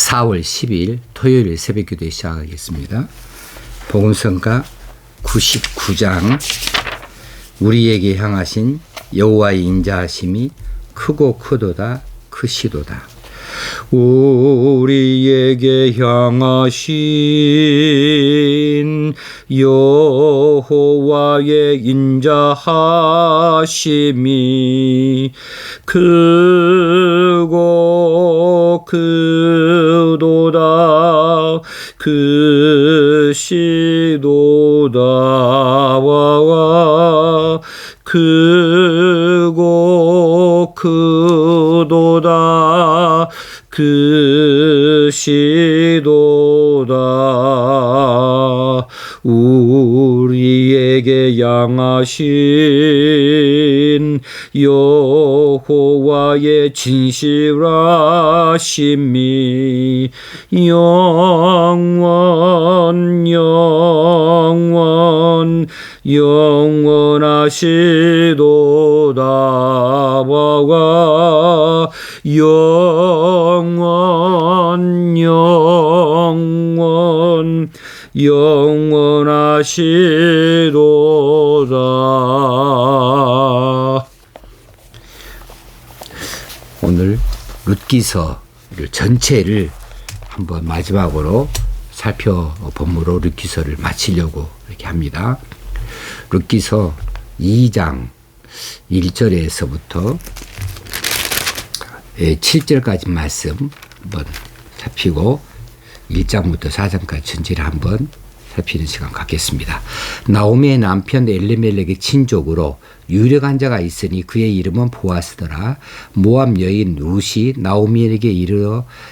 4월 10일 토요일 새벽기도 시작하겠습니다. 복음성가 99장 우리에게 향하신 여호와의 인자하심이 크고 크도다 크시도다. 우리에게 향하신 여호와의 인자하심이 크고 크도다 크시도다 크고 크도다 크시도다. 우리에게 향하신 여호와의 진실하심이 영원하시도다. 영원하시도다. 오늘 룻기서를 전체를 한번 마지막으로 살펴봄으로 룻기서를 마치려고 이렇게 합니다. 룻기서 2장 1절에서부터 7절까지 말씀 한번 살피고 1장부터 4장까지 전체를 한번 살피는 시간 갖겠습니다. 나오미의 남편 엘리멜렉의 친족으로 유력한 자가 있으니 그의 이름은 보아스더라. 모압 여인 룻이 나오미에게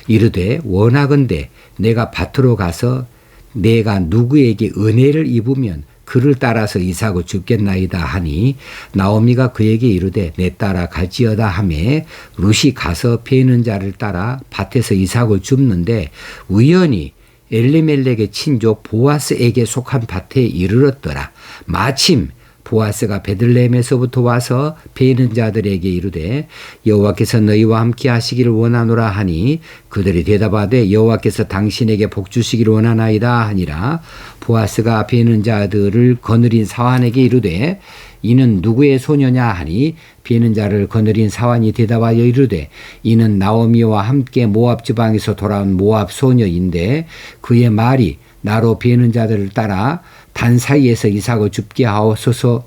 이르되 원하건대 내가 밭으로 가서 내가 누구에게 은혜를 입으면 그를 따라서 이삭을 줍겠나이다 하니 나오미가 그에게 이르되 내 따라 갈지어다 하매 룻이 가서 베는 자를 따라 밭에서 이삭을 줍는데 우연히 엘리멜렉의 친족 보아스에게 속한 밭에 이르렀더라. 마침 보아스가 베들레헴에서부터 와서 베는 자들에게 이르되 여호와께서 너희와 함께 하시기를 원하노라 하니 그들이 대답하되 여호와께서 당신에게 복 주시기를 원하나이다 하니라. 보아스가 베는 자들을 거느린 사환에게 이르되 이는 누구의 소녀냐 하니 베는 자를 거느린 사환이 대답하여 이르되 이는 나오미와 함께 모압 지방에서 돌아온 모압 소녀인데 그의 말이 나로 베는 자들을 따라 단 사이에서 이삭을 줍게 하소서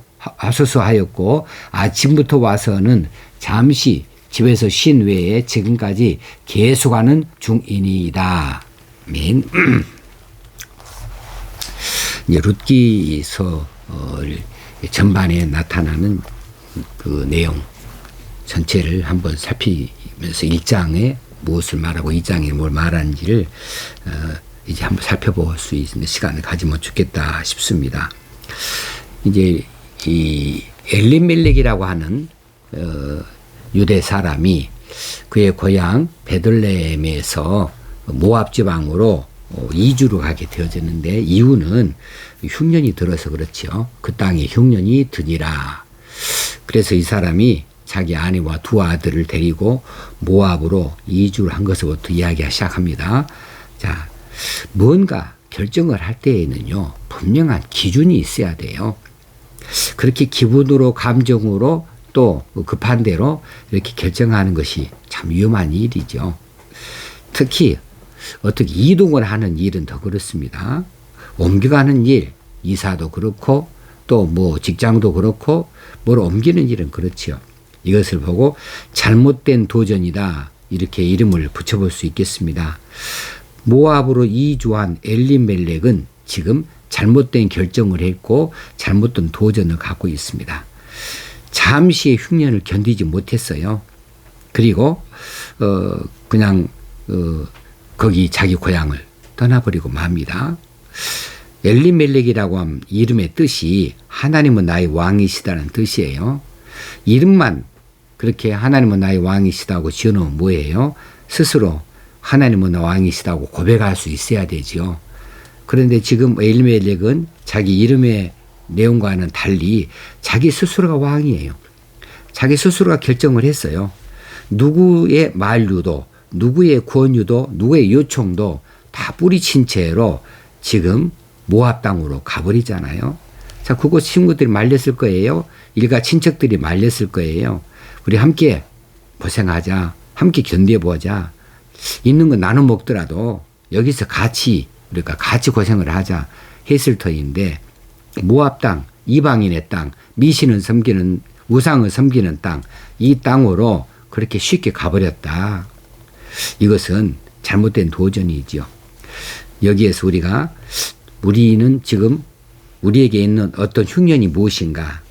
하였고 아침부터 와서는 잠시 집에서 쉰 외에 지금까지 계속하는 중이니이다. 아멘. 이제 룻기서 전반에 나타나는 그 내용 전체를 한번 살피면서 1장에 무엇을 말하고 2장에 뭘 말하는지를 이제 한번 살펴볼 수 있는 시간을 가지면 좋겠다 싶습니다. 이제 이 엘리멜렉이라고 하는 유대 사람이 그의 고향 베들레헴에서 모압 지방으로 이주를 가게 되어졌는데 이유는 흉년이 들어서 그렇죠. 그 땅에 흉년이 드니라. 그래서 이 사람이 자기 아내와 두 아들을 데리고 모압으로 이주를 한 것부터 이야기가 시작합니다. 자, 뭔가 결정을 할 때에는요, 분명한 기준이 있어야 돼요. 그렇게 기분으로, 감정으로 또 급한 대로 이렇게 결정하는 것이 참 위험한 일이죠. 특히 어떻게 이동을 하는 일은 더 그렇습니다. 옮겨가는 일, 이사도 그렇고 또 뭐 직장도 그렇고 뭘 옮기는 일은 그렇죠. 이것을 보고 잘못된 도전이다 이렇게 이름을 붙여볼 수 있겠습니다. 모압으로 이주한 엘리멜렉은 지금 잘못된 결정을 했고 잘못된 도전을 갖고 있습니다. 잠시의 흉년을 견디지 못했어요. 그리고 그냥 거기 자기 고향을 떠나버리고 맙니다. 엘리멜렉이라고 하면 이름의 뜻이 하나님은 나의 왕이시다는 뜻이에요. 이름만 그렇게 하나님은 나의 왕이시다고 지어놓으면 뭐예요? 스스로 하나님은 왕이시다고 고백할 수 있어야 되죠. 그런데 지금 엘리멜렉은 자기 이름의 내용과는 달리 자기 스스로가 왕이에요. 자기 스스로가 결정을 했어요. 누구의 만류도 누구의 권유도 누구의 요청도 다 뿌리친 채로 지금 모압 땅으로 가버리잖아요. 자, 그곳 친구들이 말렸을 거예요. 일가 친척들이 말렸을 거예요. 우리 함께 고생하자. 함께 견뎌보자. 있는 거 나눠 먹더라도 여기서 우리가 같이 고생을 하자 했을 터인데 모압 땅, 이방인의 땅, 미신을 섬기는 우상을 섬기는 땅, 이 땅으로 그렇게 쉽게 가버렸다. 이것은 잘못된 도전이지요. 여기에서 우리는 지금 우리에게 있는 어떤 흉년이 무엇인가?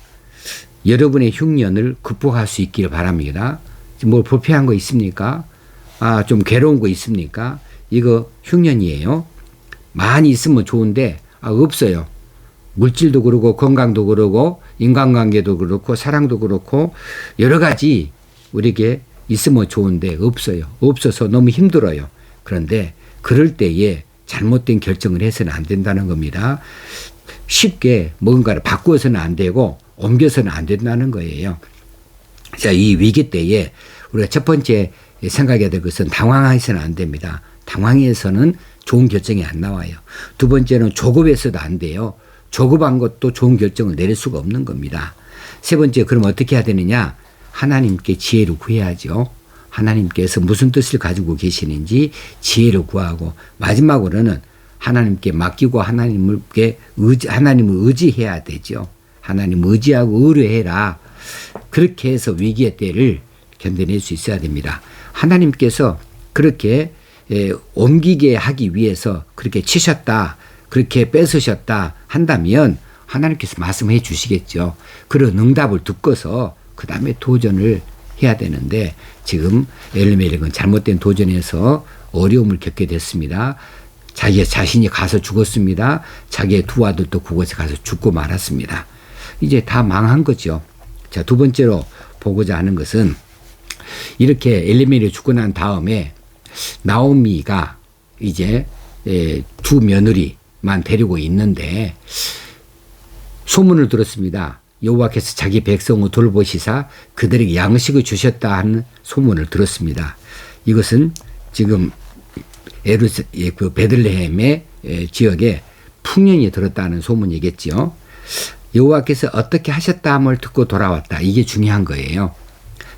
여러분의 흉년을 극복할 수 있기를 바랍니다. 뭐 불편한 거 있습니까? 좀 괴로운 거 있습니까? 이거 흉년이에요. 많이 있으면 좋은데 없어요. 물질도 그러고 건강도 그러고 인간관계도 그렇고 사랑도 그렇고 여러 가지 우리에게 있으면 좋은데 없어요. 없어서 너무 힘들어요. 그런데 그럴 때에 잘못된 결정을 해서는 안 된다는 겁니다. 쉽게 뭔가를 바꾸어서는 안 되고 옮겨서는 안 된다는 거예요. 자, 이 위기 때에 우리가 첫 번째 생각해야 될 것은 당황해서는 안 됩니다. 당황해서는 좋은 결정이 안 나와요. 두 번째는 조급해서도 안 돼요. 조급한 것도 좋은 결정을 내릴 수가 없는 겁니다. 세 번째, 그럼 어떻게 해야 되느냐? 하나님께 지혜를 구해야죠. 하나님께서 무슨 뜻을 가지고 계시는지 지혜를 구하고 마지막으로는 하나님께 맡기고 하나님을 의지해야 되죠. 하나님을 의지하고 의뢰해라. 그렇게 해서 위기의 때를 견뎌낼 수 있어야 됩니다. 하나님께서 그렇게 옮기게 하기 위해서 그렇게 치셨다, 그렇게 뺏으셨다 한다면 하나님께서 말씀해 주시겠죠. 그런 응답을 듣고서 그 다음에 도전을 해야 되는데 지금 엘리멜렉은 잘못된 도전에서 어려움을 겪게 됐습니다. 자기 자신이 가서 죽었습니다. 자기의 두 아들도 그곳에 가서 죽고 말았습니다. 이제 다 망한 거죠. 자, 두 번째로 보고자 하는 것은 이렇게 엘리멜렉이 죽고 난 다음에 나오미가 이제 두 며느리만 데리고 있는데 소문을 들었습니다. 여호와께서 자기 백성을 돌보시사 그들에게 양식을 주셨다 하는 소문을 들었습니다. 이것은 지금 그 베들레헴의 지역에 풍년이 들었다는 소문이겠죠. 여호와께서 어떻게 하셨다 함을 듣고 돌아왔다. 이게 중요한 거예요.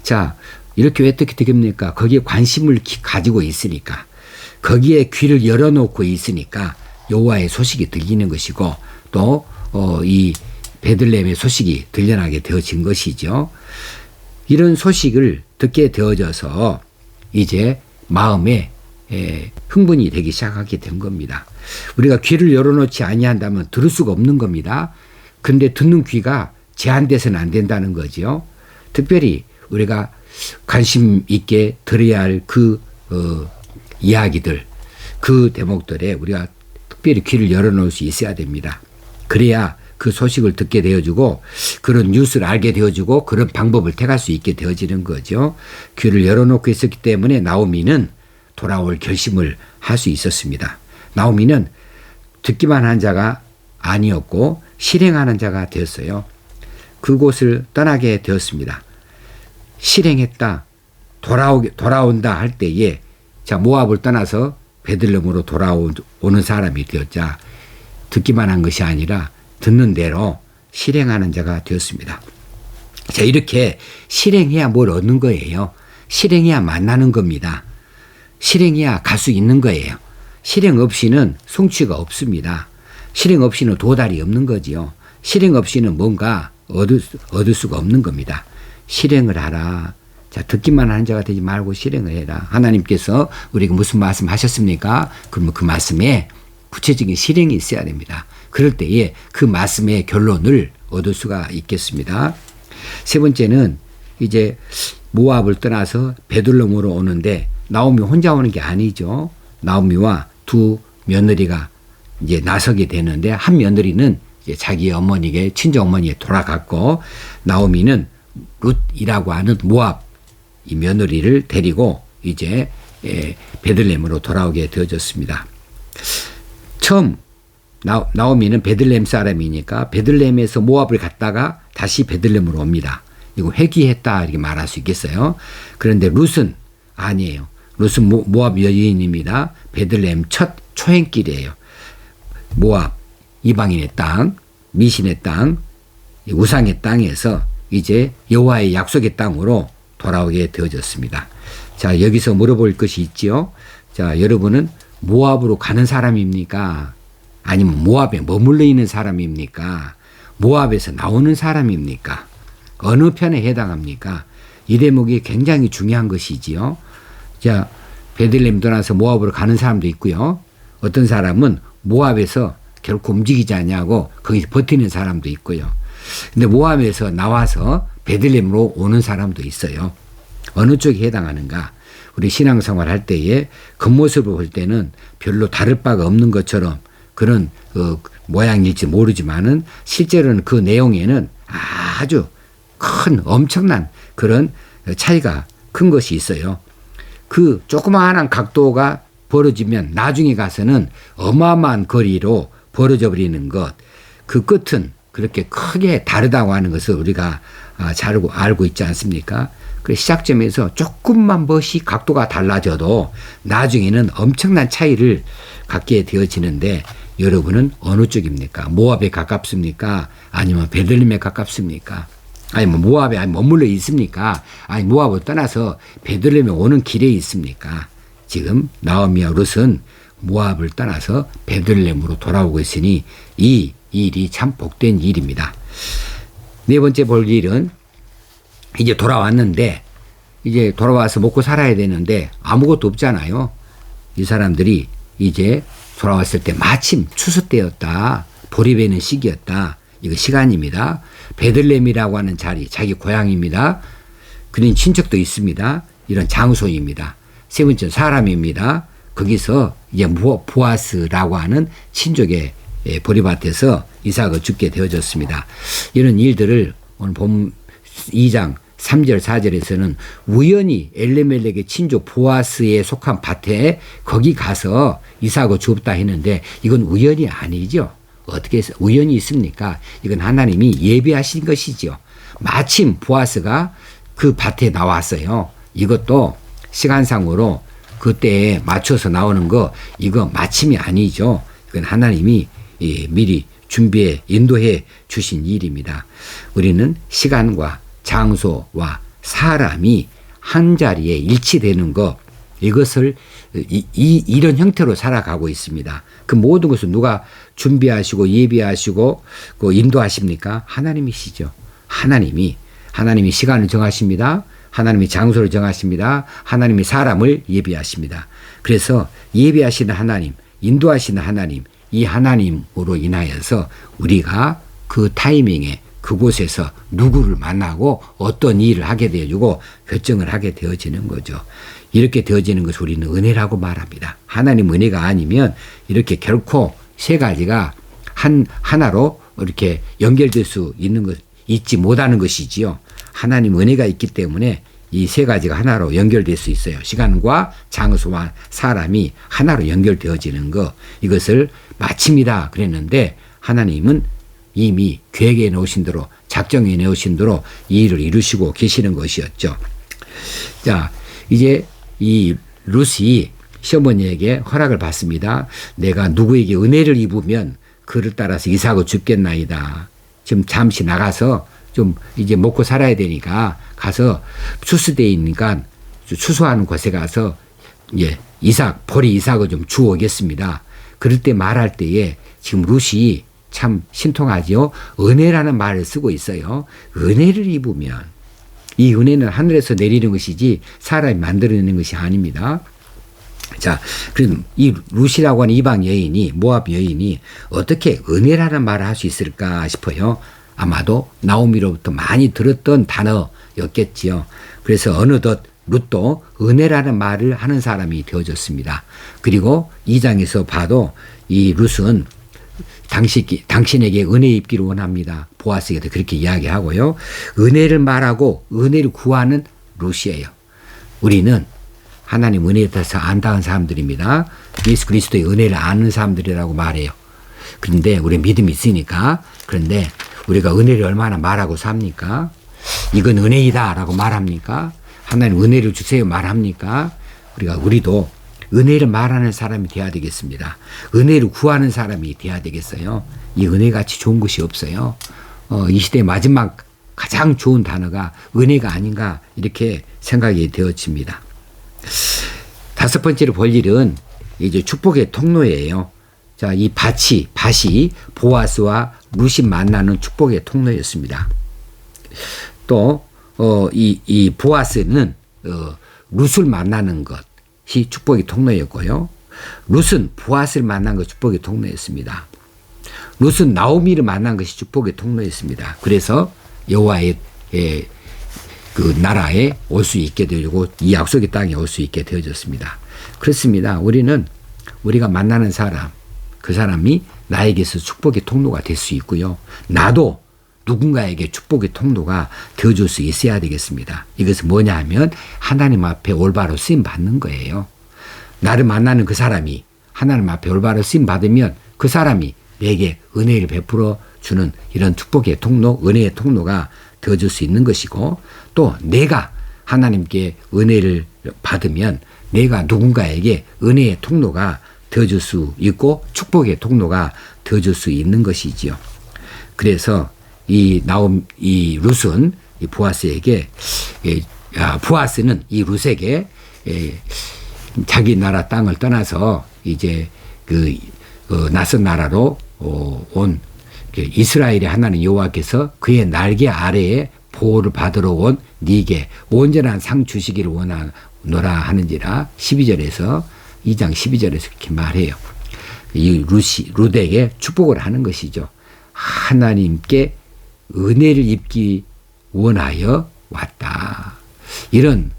자, 이렇게 왜 어떻게 되겠습니까? 거기에 관심을 가지고 있으니까, 거기에 귀를 열어놓고 있으니까 여호와의 소식이 들리는 것이고 또 이 베들레헴의 소식이 들려나게 되어진 것이죠. 이런 소식을 듣게 되어져서 이제 마음에 흥분이 되기 시작하게 된 겁니다. 우리가 귀를 열어놓지 아니한다면 들을 수가 없는 겁니다. 근데 듣는 귀가 제한돼서는 안 된다는 거죠. 특별히 우리가 관심 있게 들어야 할 그 이야기들, 그 대목들에 우리가 특별히 귀를 열어놓을 수 있어야 됩니다. 그래야 그 소식을 듣게 되어주고 그런 뉴스를 알게 되어주고 그런 방법을 택할 수 있게 되어지는 거죠. 귀를 열어놓고 있었기 때문에 나오미는 돌아올 결심을 할 수 있었습니다. 나오미는 듣기만 한 자가 아니었고 실행하는 자가 되었어요. 그곳을 떠나게 되었습니다. 실행했다, 돌아온다 할 때에 자, 모압을 떠나서 베들레헴으로 돌아오는 사람이 되었자 듣기만 한 것이 아니라 듣는 대로 실행하는 자가 되었습니다. 자, 이렇게 실행해야 뭘 얻는 거예요. 실행해야 만나는 겁니다. 실행해야 갈 수 있는 거예요. 실행 없이는 성취가 없습니다. 실행 없이는 도달이 없는 거지요. 실행 없이는 뭔가 얻을 수가 없는 겁니다. 실행을 하라. 자, 듣기만 하는 자가 되지 말고 실행을 해라. 하나님께서 우리가 무슨 말씀 하셨습니까? 그러면 그 말씀에 구체적인 실행이 있어야 됩니다. 그럴 때에 그 말씀의 결론을 얻을 수가 있겠습니다. 세 번째는 이제 모압을 떠나서 베들레헴으로 오는데 나오미 혼자 오는 게 아니죠. 나오미와 두 며느리가 이제 나서게 되는데 한 며느리는 이제 자기 어머니에게 친정 어머니에 돌아갔고 나오미는 룻이라고 하는 모압 이 며느리를 데리고 이제 베들레헴으로 돌아오게 되어졌습니다. 처음 나오미는 베들레헴 사람이니까 베들레헴에서 모압을 갔다가 다시 베들레헴으로 옵니다. 이거 회귀했다 이렇게 말할 수 있겠어요. 그런데 룻은 아니에요. 룻은 모압 여인입니다. 베들레헴 첫 초행길이에요. 모압 이방인의 땅, 미신의 땅, 우상의 땅에서 이제 여호와의 약속의 땅으로 돌아오게 되어졌습니다. 자, 여기서 물어볼 것이 있지요. 자, 여러분은 모압으로 가는 사람입니까? 아니면 모압에 머물러 있는 사람입니까? 모압에서 나오는 사람입니까? 어느 편에 해당합니까? 이 대목이 굉장히 중요한 것이지요. 자, 베들레헴 떠나서 모압으로 가는 사람도 있고요. 어떤 사람은 모압에서 결코 움직이지 않냐고 거기서 버티는 사람도 있고요. 근데 모압에서 나와서 베들레헴으로 오는 사람도 있어요. 어느 쪽에 해당하는가? 우리 신앙생활 할 때에 겉모습을 볼 때는 별로 다를 바가 없는 것처럼 그런 모양일지 모르지만은 실제로는 그 내용에는 아주 큰 엄청난 그런 차이가 큰 것이 있어요. 그 조그마한 각도가 벌어지면 나중에 가서는 어마어마한 거리로 벌어져 버리는 것, 그 끝은 그렇게 크게 다르다고 하는 것을 우리가 잘 알고 있지 않습니까? 그 시작점에서 조금만 멋이 각도가 달라져도 나중에는 엄청난 차이를 갖게 되어지는데 여러분은 어느 쪽입니까? 모압에 가깝습니까? 아니면 베들레헴에 가깝습니까? 아니면 모압에 머물러 있습니까? 아니 모압을 떠나서 베들레헴에 오는 길에 있습니까? 지금 나오미와 룻은 모압을 떠나서 베들레헴으로 돌아오고 있으니 이 일이 참 복된 일입니다. 네 번째 볼 일은 이제 돌아왔는데 이제 돌아와서 먹고 살아야 되는데 아무것도 없잖아요. 이 사람들이 이제 돌아왔을 때 마침 추수 때였다. 보리 베는 시기였다. 이거 시간입니다. 베들레헴이라고 하는 자리, 자기 고향입니다. 그런 친척도 있습니다. 이런 장소입니다. 세 번째 사람입니다. 거기서 이제 보아스라고 하는 친족의 보리밭에서 이삭을 죽게 되어졌습니다. 이런 일들을 오늘 본 2장 3절 4절에서는 우연히 엘레멜렉의 친족 보아스에 속한 밭에 거기 가서 이삭을 주었다 했는데 이건 우연이 아니죠. 어떻게 해서 우연이 있습니까? 이건 하나님이 예비하신 것이죠. 마침 보아스가 그 밭에 나왔어요. 이것도 시간상으로 그때에 맞춰서 나오는 거 이거 마침이 아니죠. 이건 하나님이 미리 준비해 인도해 주신 일입니다. 우리는 시간과 장소와 사람이 한 자리에 일치되는 것 이것을 이런 형태로 살아가고 있습니다. 그 모든 것을 누가 준비하시고 예비하시고 인도하십니까? 하나님이시죠. 하나님이 시간을 정하십니다. 하나님이 장소를 정하십니다. 하나님이 사람을 예비하십니다. 그래서 예비하시는 하나님, 인도하시는 하나님, 이 하나님으로 인하여서 우리가 그 타이밍에 그곳에서 누구를 만나고 어떤 일을 하게 되어지고 결정을 하게 되어지는 거죠. 이렇게 되어지는 것을 우리는 은혜라고 말합니다. 하나님 은혜가 아니면 이렇게 결코 세 가지가 하나로 이렇게 연결될 수 있지 못하는 것이지요. 하나님 은혜가 있기 때문에 이 세 가지가 하나로 연결될 수 있어요. 시간과 장소와 사람이 하나로 연결되어지는 것. 이것을 마침이다 그랬는데 하나님은 이미 계획해 놓으신 대로 작정해 놓으신 대로 이 일을 이루시고 계시는 것이었죠. 자, 이제 이 룻이 시어머니에게 허락을 받습니다. 내가 누구에게 은혜를 입으면 그를 따라서 이삭을 줍겠나이다. 지금 잠시 나가서 좀 이제 먹고 살아야 되니까 가서 추수되니까 추수하는 곳에 가서 예, 보리 이삭을 좀 주오겠습니다. 그럴 때 말할 때에 지금 룻이 참 신통하지요. 은혜라는 말을 쓰고 있어요. 은혜를 입으면 이 은혜는 하늘에서 내리는 것이지 사람이 만들어내는 것이 아닙니다. 자, 그럼 이 룻이라고 하는 이방 여인이 모압 여인이 어떻게 은혜라는 말을 할 수 있을까 싶어요. 아마도 나오미로부터 많이 들었던 단어였겠지요. 그래서 어느덧 룻도 은혜라는 말을 하는 사람이 되어졌습니다. 그리고 2장에서 봐도 이 룻은 당신에게 은혜 입기를 원합니다. 보아스에게도 그렇게 이야기하고요. 은혜를 말하고 은혜를 구하는 룻이에요. 우리는 하나님 은혜에 대해서 안다는 사람들입니다. 예수 그리스도의 은혜를 아는 사람들이라고 말해요. 그런데 우리 믿음이 있으니까 그런데 우리가 은혜를 얼마나 말하고 삽니까? 이건 은혜이다 라고 말합니까? 하나님 은혜를 주세요 말합니까? 우리도 은혜를 말하는 사람이 돼야 되겠습니다. 은혜를 구하는 사람이 돼야 되겠어요. 이 은혜같이 좋은 것이 없어요. 이 시대의 마지막 가장 좋은 단어가 은혜가 아닌가 이렇게 생각이 되어집니다. 다섯 번째로 볼 일은 이제 축복의 통로예요. 자, 이 밭이 보아스와 룻이 만나는 축복의 통로였습니다. 또 이 보아스는 룻을 만나는 것이 축복의 통로였고요. 룻은 보아스를 만난 것 축복의 통로였습니다. 룻은 나오미를 만난 것이 축복의 통로였습니다. 그래서 여호와의 그 나라에 올 수 있게 되고 이 약속의 땅에 올 수 있게 되어졌습니다. 그렇습니다. 우리가 만나는 사람, 그 사람이 나에게서 축복의 통로가 될 수 있고요. 나도 누군가에게 축복의 통로가 되어줄 수 있어야 되겠습니다. 이것은 뭐냐 하면 하나님 앞에 올바로 쓰임 받는 거예요. 나를 만나는 그 사람이 하나님 앞에 올바로 쓰임 받으면 그 사람이 내게 은혜를 베풀어 주는 이런 축복의 통로, 은혜의 통로가 되어줄 수 있는 것이고, 또 내가 하나님께 은혜를 받으면 내가 누군가에게 은혜의 통로가 되어줄 수 있고 축복의 통로가 되어줄 수 있는 것이지요. 그래서 이 룻은 이 보아스에게, 보아스는 이 룻에게 자기 나라 땅을 떠나서 이제 그 낯선 나라로 온 이스라엘의 하나님 여호와께서 그의 날개 아래에 보호를 받으러 온 네게 온전한 상 주시기를 원하노라 하는지라 2장 12절에서 그렇게 말해요. 이 룻에게 축복을 하는 것이죠. 하나님께 은혜를 입기 원하여 왔다. 이런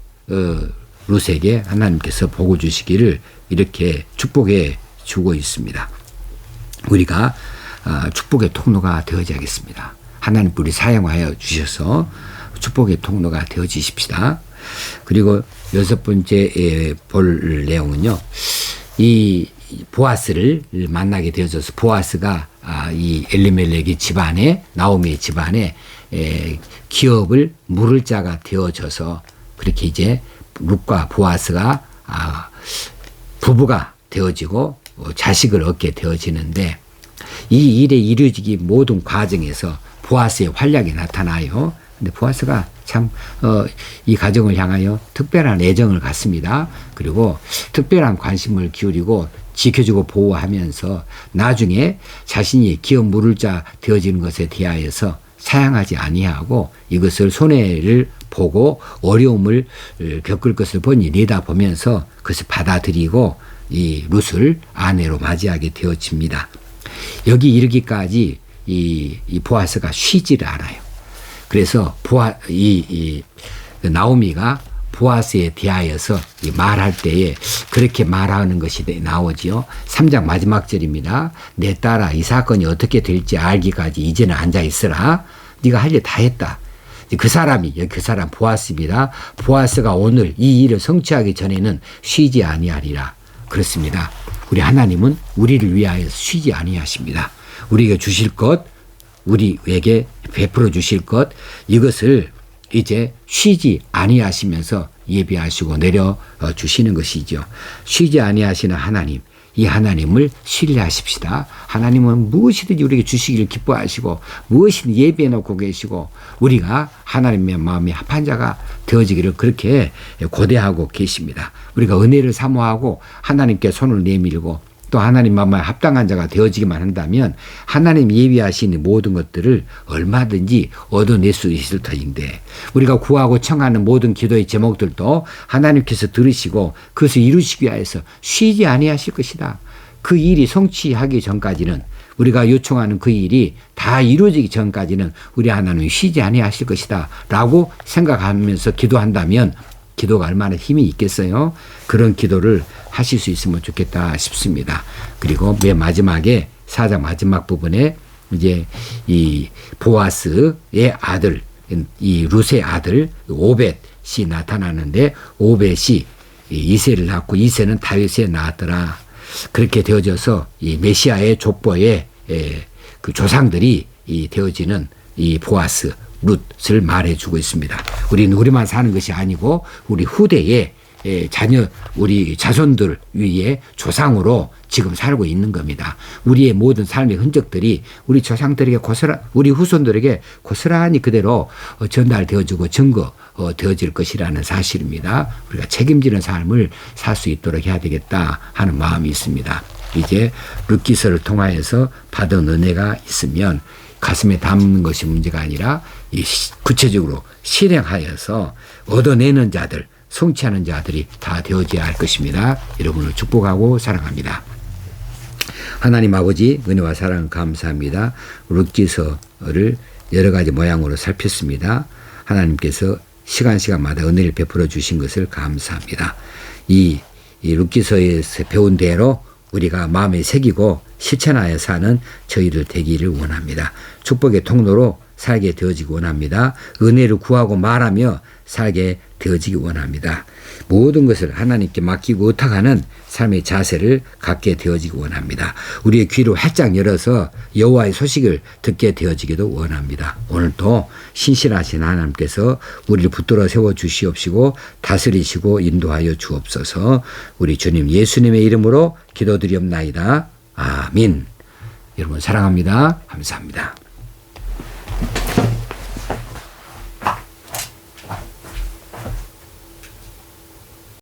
룻에게 하나님께서 복을 주시기를 이렇게 축복해 주고 있습니다. 우리가 축복의 통로가 되어야겠습니다. 하나님 우리 사용하여 주셔서 축복의 통로가 되어지십시다. 그리고 여섯 번째 볼 내용은요. 이 보아스를 만나게 되어져서 보아스가 이 엘리멜렉의 집안에, 나오미의 집안에 기업을 물을 자가 되어져서 그렇게 이제 룻과 보아스가 부부가 되어지고 자식을 얻게 되어지는데, 이 일의 이루어지기 모든 과정에서 보아스의 활약이 나타나요. 근데 보아스가 참 이 가정을 향하여 특별한 애정을 갖습니다. 그리고 특별한 관심을 기울이고 지켜주고 보호하면서 나중에 자신이 기업 물을 자 되어지는 것에 대하여서 사양하지 아니하고 이것을 손해를 보고 어려움을 겪을 것을 보니 내다보면서 그것을 받아들이고 이 룻을 아내로 맞이하게 되어집니다. 여기 이르기까지 이 보아스가 쉬지를 않아요. 그래서 나오미가 보아스에 대하여서 말할 때에 그렇게 말하는 것이 나오지요. 3장 마지막 절입니다. 내 딸아, 이 사건이 어떻게 될지 알기까지 이제는 앉아 있으라. 네가 할 일 다 했다. 그 사람 보아스입니다. 보아스가 오늘 이 일을 성취하기 전에는 쉬지 아니하리라. 그렇습니다. 우리 하나님은 우리를 위하여 쉬지 아니하십니다. 우리에게 주실 것, 우리에게 베풀어 주실 것, 이것을 이제 쉬지 아니하시면서 예비하시고 내려 주시는 것이죠. 쉬지 아니하시는 하나님, 이 하나님을 신뢰하십시다. 하나님은 무엇이든지 우리에게 주시기를 기뻐하시고 무엇이든 예비해 놓고 계시고 우리가 하나님의 마음이 합한 자가 되어지기를 그렇게 고대하고 계십니다. 우리가 은혜를 사모하고 하나님께 손을 내밀고 또 하나님 마음에 합당한 자가 되어지기만 한다면 하나님 예비하신 모든 것들을 얼마든지 얻어낼 수 있을 터인데, 우리가 구하고 청하는 모든 기도의 제목들도 하나님께서 들으시고 그것을 이루시기 위해서 쉬지 아니하실 것이다. 그 일이 성취하기 전까지는, 우리가 요청하는 그 일이 다 이루어지기 전까지는 우리 하나님이 쉬지 아니하실 것이다 라고 생각하면서 기도한다면 기도가 얼마나 힘이 있겠어요? 그런 기도를 하실 수 있으면 좋겠다 싶습니다. 그리고 맨 마지막에 4장 마지막 부분에 이제 이 보아스의 아들, 이 룻의 아들 오벳이 나타나는데, 오벳이 이새를 낳고 이새는 다윗에 낳았더라. 그렇게 되어져서 이 메시아의 족보의 그 조상들이 되어지는 이 보아스, 룻을 말해주고 있습니다. 우리는 우리만 사는 것이 아니고 우리 후대에 자녀 우리 자손들 위에 조상으로 지금 살고 있는 겁니다. 우리의 모든 삶의 흔적들이 우리 조상들에게 우리 후손들에게 고스란히 그대로 전달되어지고 되어질 것이라는 사실입니다. 우리가 책임지는 삶을 살 수 있도록 해야 되겠다 하는 마음이 있습니다. 이제 룻기서를 통하여서 받은 은혜가 있으면 가슴에 담는 것이 문제가 아니라 구체적으로 실행하여서 얻어내는 자들, 성취하는 자들이 다 되어져야 할 것입니다. 여러분을 축복하고 사랑합니다. 하나님 아버지 은혜와 사랑 감사합니다. 룻기서를 여러 가지 모양으로 살폈습니다. 하나님께서 시간마다 은혜를 베풀어 주신 것을 감사합니다. 이 룻기서에서 배운 대로 우리가 마음에 새기고 실천하여 사는 저희들 되기를 원합니다. 축복의 통로로 살게 되어지기 원합니다. 은혜를 구하고 말하며 살게 되어지기 원합니다. 모든 것을 하나님께 맡기고 의탁하는 삶의 자세를 갖게 되어지기 원합니다. 우리의 귀를 활짝 열어서 여호와의 소식을 듣게 되어지기도 원합니다. 오늘도 신실하신 하나님께서 우리를 붙들어 세워주시옵시고 다스리시고 인도하여 주옵소서. 우리 주님 예수님의 이름으로 기도드리옵나이다. 아멘. 여러분 사랑합니다. 감사합니다.